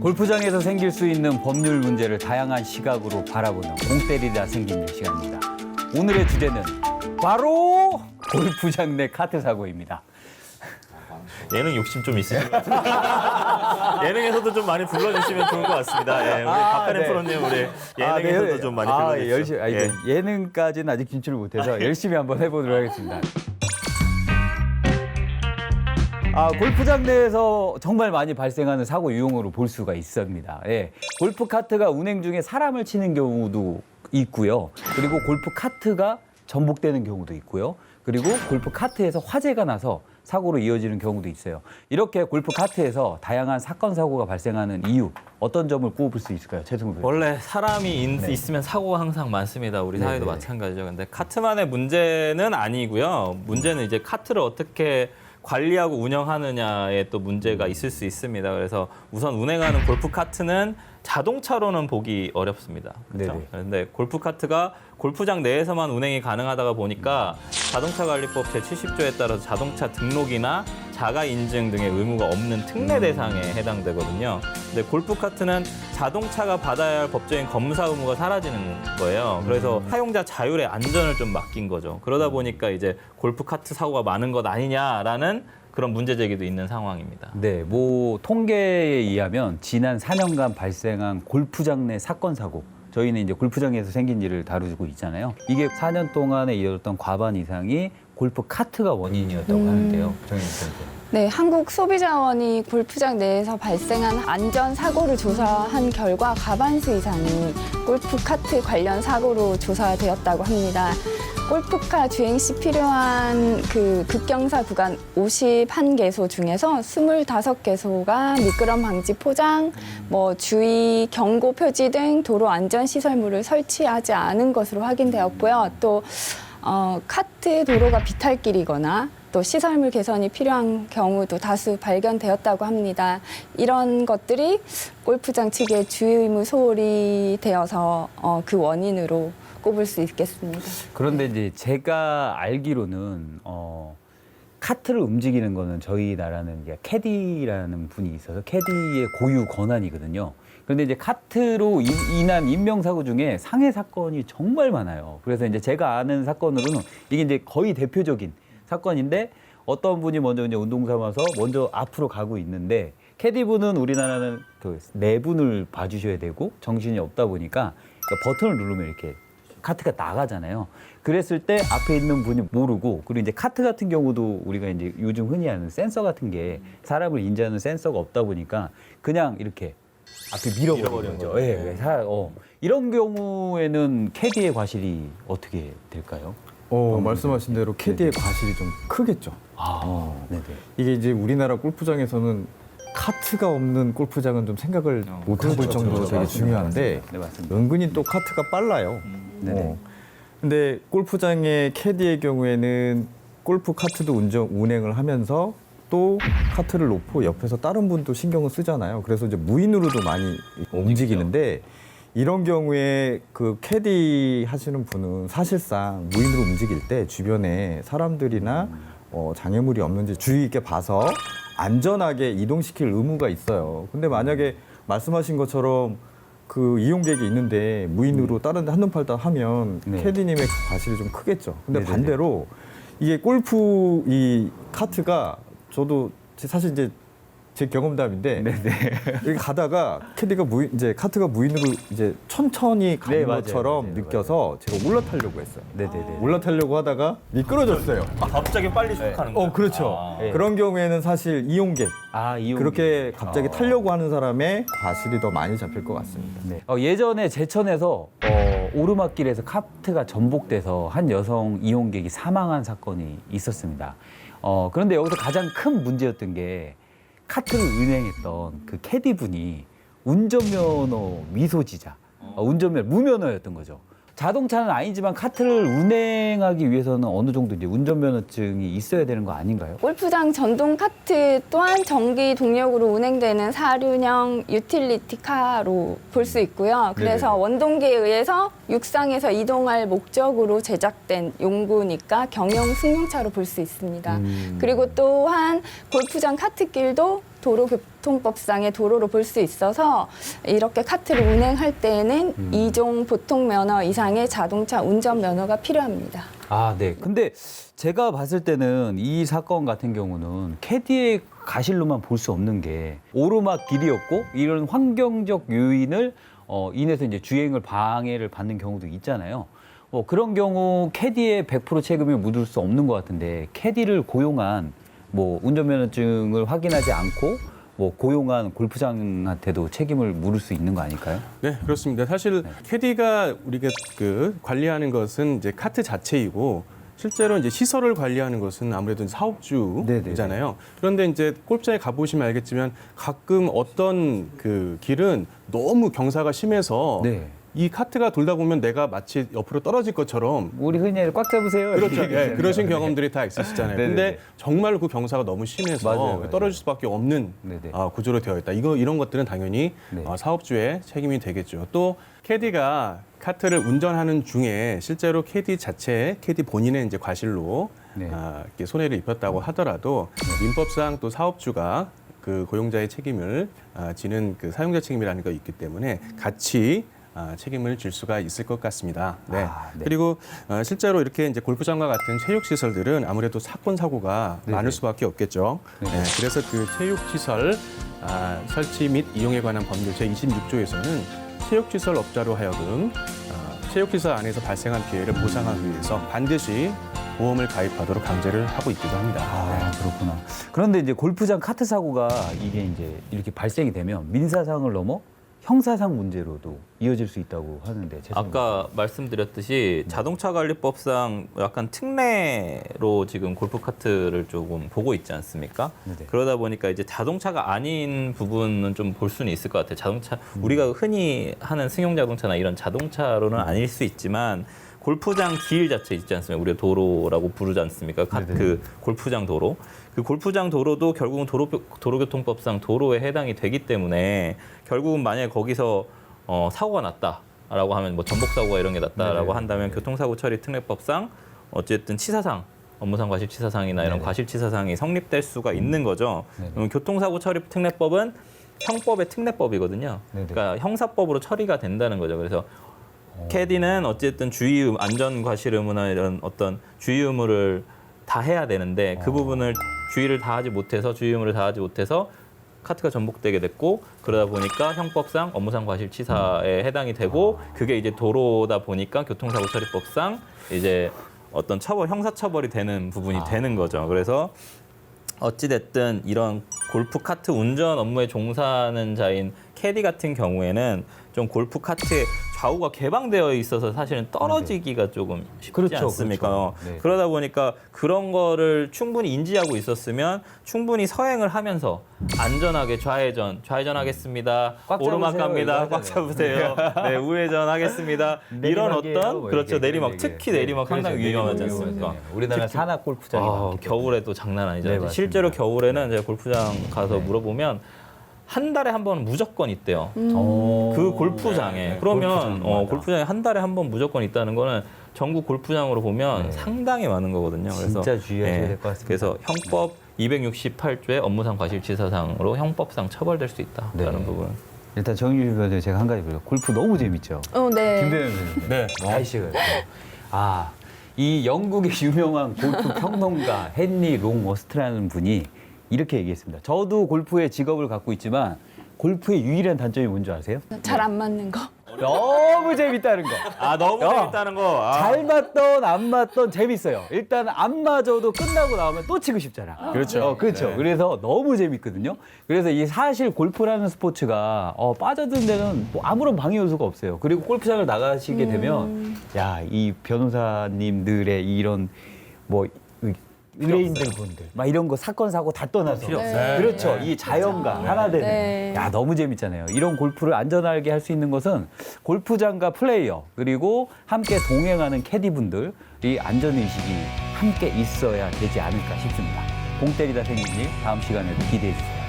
골프장에서 생길 수 있는 법률 문제를 다양한 시각으로 바라보는 공 때리다 생긴 일 시간입니다. 오늘의 주제는 바로 골프장 내 카트 사고입니다. 예능 욕심 좀 있으신 것 같은데 예능에서도 좀 많이 불러주시면 좋을 것 같습니다. 예, 우리 박하림 프로님 우리 예능에서도 좀 많이 불러주시죠. 열심히, 예능까지는 아직 진출을 못해서 열심히 한번 해보도록 하겠습니다. 골프장 내에서 정말 많이 발생하는 사고 유형으로 볼 수가 있습니다. 예. 골프 카트가 운행 중에 사람을 치는 경우도 있고요. 그리고 골프 카트가 전복되는 경우도 있고요. 그리고 골프 카트에서 화재가 나서 사고로 이어지는 경우도 있어요. 이렇게 골프 카트에서 다양한 사건 사고가 발생하는 이유 어떤 점을 꼽을 수 있을까요, 최승우 배우님? 원래 사람이 있으면 사고가 항상 많습니다. 우리 사회도 마찬가지죠. 근데 카트만의 문제는 아니고요. 문제는 이제 카트를 어떻게 관리하고 운영하느냐에 또 문제가 있을 수 있습니다. 그래서 우선 운행하는 골프 카트는 자동차로는 보기 어렵습니다. 그렇죠? 그런데 골프 카트가 골프장 내에서만 운행이 가능하다가 보니까 자동차관리법 제70조에 따라서 자동차 등록이나 자가 인증 등의 의무가 없는 특례 대상에 해당되거든요. 근데 골프 카트는 자동차가 받아야 할 법적인 검사 의무가 사라지는 거예요. 그래서 사용자 자율의 안전을 좀 맡긴 거죠. 그러다 보니까 이제 골프 카트 사고가 많은 것 아니냐라는 그런 문제 제기도 있는 상황입니다. 네, 통계에 의하면 지난 4년간 발생한 골프장 내 사건 사고, 저희는 이제 골프장에서 생긴 일을 다루고 있잖아요. 이게 4년 동안에 이어졌던 과반 이상이 골프 카트가 원인이었다고 하는데요. 정혜진 선생. 네, 한국소비자원이 골프장 내에서 발생한 안전사고를 조사한 결과 과반수 이상이 골프카트 관련 사고로 조사되었다고 합니다. 골프카 주행 시 필요한 그 급경사 구간 51개소 중에서 25개소가 미끄럼 방지 포장, 주의 경고 표지 등 도로 안전 시설물을 설치하지 않은 것으로 확인되었고요. 또 카트 도로가 비탈길이거나 또 시설물 개선이 필요한 경우도 다수 발견되었다고 합니다. 이런 것들이 골프장 측의 주의 의무 소홀이 되어서 그 원인으로 꼽을 수 있겠습니다. 그런데 이제 제가 알기로는 카트를 움직이는 거는 저희 나라는 이제 캐디라는 분이 있어서 캐디의 고유 권한이거든요. 그런데 이제 카트로 인한 인명사고 중에 상해 사건이 정말 많아요. 그래서 이제 제가 아는 사건으로는 이게 이제 거의 대표적인 사건인데 어떤 분이 먼저 이제 운동 삼아서 먼저 앞으로 가고 있는데 캐디분은 우리나라는 그 네 분을 봐주셔야 되고 정신이 없다 보니까 버튼을 누르면 이렇게 카트가 나가잖아요. 그랬을 때 앞에 있는 분이 모르고, 그리고 이제 카트 같은 경우도 우리가 이제 요즘 흔히 하는 센서 같은 게 사람을 인지하는 센서가 없다 보니까 그냥 이렇게 앞에 밀어버리는 거죠. 예, 이런 경우에는 캐디의 과실이 어떻게 될까요? 말씀하신 대로 캐디의 과실이 좀 크겠죠. 네네. 이게 이제 우리나라 골프장에서는 카트가 없는 골프장은 좀 생각을 못 해볼 정도로 되게 중요한데 네, 맞습니다. 은근히 또 카트가 빨라요. 네네. 근데 골프장의 캐디의 경우에는 골프 카트도 운행을 하면서 또 카트를 놓고 옆에서 다른 분도 신경을 쓰잖아요. 그래서 이제 무인으로도 많이 움직이는데 이런 경우에 그 캐디 하시는 분은 사실상 무인으로 움직일 때 주변에 사람들이나 장애물이 없는지 주의 있게 봐서 안전하게 이동시킬 의무가 있어요. 근데 만약에 말씀하신 것처럼 그 이용객이 있는데 무인으로 다른 데 한눈 팔다 하면 캐디님의 그 과실이 좀 크겠죠. 근데 네네네. 반대로 이게 골프 이 카트가 저도 사실 이제 제 경험담인데 여기 가다가 캐디가 이제 카트가 무인으로 이제 천천히 가는 것처럼 느껴서 제가 올라타려고 했어요. 네네네. 올라타려고 하다가 미끄러졌어요. 갑자기 빨리 촉하는 거예요. 그렇죠. 네. 그런 경우에는 사실 이용객 그렇게 갑자기 아. 타려고 하는 사람의 과실이 더 많이 잡힐 것 같습니다. 네. 예전에 제천에서 오르막길에서 카트가 전복돼서 한 여성 이용객이 사망한 사건이 있었습니다. 그런데 여기서 가장 큰 문제였던 게 카트를 운행했던 그 캐디분이 운전면허 미소지자, 무면허였던 거죠. 자동차는 아니지만 카트를 운행하기 위해서는 어느 정도 이제 운전면허증이 있어야 되는 거 아닌가요? 골프장 전동 카트 또한 전기 동력으로 운행되는 사륜형 유틸리티카로 볼 수 있고요. 그래서 네네. 원동기에 의해서 육상에서 이동할 목적으로 제작된 용구니까 경영 승용차로 볼 수 있습니다. 그리고 또한 골프장 카트길도 도로교통법상의 도로로 볼 수 있어서 이렇게 카트를 운행할 때에는 2종 보통면허 이상의 자동차 운전면허가 필요합니다. 아, 네. 근데 제가 봤을 때는 이 사건 같은 경우는 캐디의 가실로만 볼 수 없는 게 오르막 길이었고 이런 환경적 요인을 인해서 이제 주행을 방해를 받는 경우도 있잖아요. 그런 경우 캐디의 100% 책임을 묻을 수 없는 것 같은데 캐디를 고용한 운전면허증을 확인하지 않고 고용한 골프장한테도 책임을 물을 수 있는 거 아닐까요? 네, 그렇습니다. 사실 캐디가 우리가 관리하는 것은 이제 카트 자체이고 실제로 이제 시설을 관리하는 것은 아무래도 사업주잖아요. 그런데 이제 골프장에 가보시면 알겠지만 가끔 어떤 그 길은 너무 경사가 심해서 네. 이 카트가 돌다 보면 내가 마치 옆으로 떨어질 것처럼 우리 흔히 꽉 잡으세요. 그렇죠. 이렇게 예, 얘기하잖아요. 그러신 경험들이 다 있으시잖아요. 네네네. 근데 정말 그 경사가 너무 심해서 맞아요. 떨어질 수밖에 없는 네네. 구조로 되어 있다. 이런 것들은 당연히 네. 사업주의 책임이 되겠죠. 또 캐디가 카트를 운전하는 중에 실제로 캐디 본인의 이제 과실로 네. 이렇게 손해를 입혔다고 하더라도 민법상 또 사업주가 그 고용자의 책임을 지는 그 사용자 책임이라는 게 있기 때문에 같이 책임을 질 수가 있을 것 같습니다. 네. 네. 그리고 실제로 이렇게 이제 골프장과 같은 체육 시설들은 아무래도 사건 사고가 네네. 많을 수밖에 없겠죠. 네네. 네. 그래서 그 체육 시설 설치 및 이용에 관한 법률 제 26조에서는 체육 시설 업자로 하여금 체육 시설 안에서 발생한 피해를 보상하기 위해서 반드시 보험을 가입하도록 강제를 하고 있기도 합니다. 아, 그렇구나. 그런데 이제 골프장 카트 사고가 이게 이제 이렇게 발생이 되면 민사상을 넘어 형사상 문제로도 이어질 수 있다고 하는데 아까 말씀드렸듯이 자동차관리법상 약간 특례로 지금 골프카트를 조금 보고 있지 않습니까? 네네. 그러다 보니까 이제 자동차가 아닌 부분은 좀 볼 수는 있을 것 같아요. 자동차 우리가 흔히 하는 승용 자동차나 이런 자동차로는 아닐 수 있지만 골프장 길 자체 있지 않습니까? 우리가 도로라고 부르지 않습니까? 네네. 그 골프장 도로. 그 골프장 도로도 결국은 도로교통법상 도로에 해당이 되기 때문에 결국은 만약에 거기서 사고가 났다라고 하면 전복 사고가 이런 게 났다라고 네네. 한다면 교통사고 처리 특례법상 어쨌든 치사상 업무상 과실치사상이나 이런 네네. 과실치사상이 성립될 수가 있는 거죠. 네네. 교통사고 처리 특례법은 형법의 특례법이거든요. 네네. 그러니까 형사법으로 처리가 된다는 거죠. 그래서 캐디는 어쨌든 주의 안전 과실 의무나 이런 어떤 주의 의무를 다 해야 되는데 그 부분을 주의를 다하지 못해서 주의 의무를 다하지 못해서 카트가 전복되게 됐고 그러다 보니까 형법상 업무상 과실치사에 해당이 되고 그게 이제 도로다 보니까 교통사고 처리법상 이제 어떤 형사처벌이 되는 부분이 되는 거죠. 그래서 어찌됐든 이런 골프 카트 운전 업무에 종사하는 자인 캐디 같은 경우에는 좀 골프 카트의 좌우가 개방되어 있어서 사실은 떨어지기가 조금 쉽지 그렇죠, 않습니까? 그렇죠. 네. 그러다 보니까 그런 거를 충분히 인지하고 있었으면 충분히 서행을 하면서 안전하게 좌회전하겠습니다. 꽉 오르막 잡으세요, 갑니다. 이거 꽉 잡으세요. 네, 우회전 하겠습니다. 이런 내리막이에요, 어떤 뭐 그렇죠. 이렇게 내리막 그런 특히 얘기예요. 내리막 그렇죠. 상당히 위험하지 내리막 않습니까? 위험하잖아요. 우리나라 특히- 산악 골프장이 많기 때문에. 겨울에도 장난 아니죠. 네, 맞습니다. 실제로 겨울에는 제가 골프장 가서 물어보면 한 달에 한 번 무조건 있대요. 그 골프장에. 그러면 골프장마다. 골프장에 한 달에 한 번 무조건 있다는 거는 전국 골프장으로 보면 네. 상당히 많은 거거든요. 그래서 진짜 주의하셔야 될 것 같습니다. 그래서 형법 268조의 업무상 과실치사상으로 형법상 처벌될 수 있다라는 네. 부분. 일단 정유주 변호사 제가 한 가지 물어요. 골프 너무 재밌죠? 네. 김대현 선생님. 네. 아이씨가 이 영국의 유명한 골프 평론가 헨리 롱워스트라는 분이 이렇게 얘기했습니다. 저도 골프의 직업을 갖고 있지만 골프의 유일한 단점이 뭔지 아세요? 잘 안 맞는 거. 너무 재밌다는 거. 너무 야, 재밌다는 거. 잘 맞던 안 맞던 재밌어요. 일단 안 맞아도 끝나고 나오면 또 치고 싶잖아. 그렇죠. 그렇죠. 네. 그래서 너무 재밌거든요. 그래서 이 사실 골프라는 스포츠가 빠져든 데는 뭐 아무런 방해 요소가 없어요. 그리고 골프장을 나가시게 되면 이 변호사님들의 이런 뭐 의뢰인들 분들 막 이런 거 사건 사고 다 떠나서 필요 없어요. 그렇죠. 이 자연과 하나 되는 네. 너무 재밌잖아요. 이런 골프를 안전하게 할 수 있는 것은 골프장과 플레이어 그리고 함께 동행하는 캐디분들이 안전의식이 함께 있어야 되지 않을까 싶습니다. 공 때리다 생긴 일 다음 시간에도 기대해 주세요.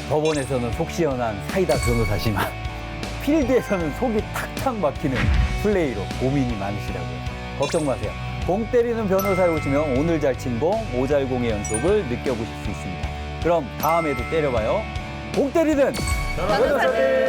법원에서는 속 시원한 사이다 변호사지만 필드에서는 속이 탁탁 막히는 플레이로 고민이 많으시다고요. 걱정 마세요. 공 때리는 변호사에 오시면 오늘 잘 친 공, 오잘공의 연속을 느껴보실 수 있습니다. 그럼 다음에도 때려봐요. 공 때리든 변호사들.